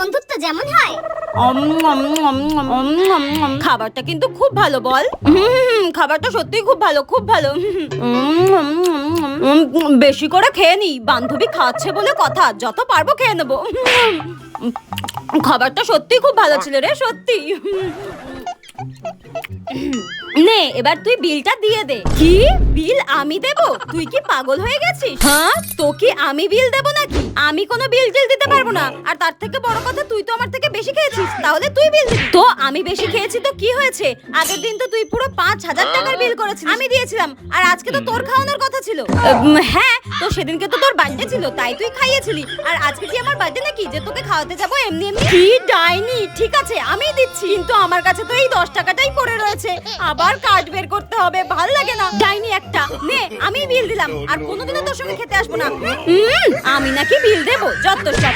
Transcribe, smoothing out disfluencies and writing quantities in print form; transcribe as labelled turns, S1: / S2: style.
S1: বন্ধুত্ব যেমন হয়।
S2: খাবারটা কিন্তু খুব ভালো বল। খাবারটা সত্যি খুব ভালো, খুব ভালো। বেশি করে খেয়ে নি, বান্ধবী খাচ্ছে বলে কথা, যত পারবো খেয়ে নেবো। খাবারটা সত্যি খুব ভালো ছিল রে, সত্যি। নে এবার তুই বিলটা দিয়ে দে। কি বিল আমি দেব? তুই কি পাগল হয়ে গেছিস? হ্যাঁ, তোকে আমি বিল দেব নাকি? আমি কোনো বিল টিল দিতে পারবো না। আর তার থেকে বড় কথা, তুই তো আমার থেকে বেশি খেয়েছিস, তাহলে তুই বিল দিবি। তো আমি বেশি খেয়েছি তো কি হয়েছে? আগের দিন তো তুই পুরো 5,000 টাকার বিল করেছিস, আমি দিয়েছিলাম। আর আজকে তো তোর খাওয়ানোর কথা ছিল। হ্যাঁ, তো সেদিনকে তো তোর বার্থডে ছিল, তাই তুই খাইয়েছিলি। আর আজকে কি আমার বার্থডে নাকি যে তোকে খাওয়াতে যাবো এমনি এমনি? কি ডাইনি, ঠিক আছে আমি দিচ্ছি, কিন্তু আমার কাছে তো এই 10 টাকাটাই পড়ে রয়েছে। আবার কার্ড বের করতে হবে, ভাল লাগে না। ডাইনি একটা, নে আমি বিল দিলাম, আর কোনোদিনও তোর সঙ্গে খেতে আসবো না। আমি নাকি বিল দেবো? যত সব।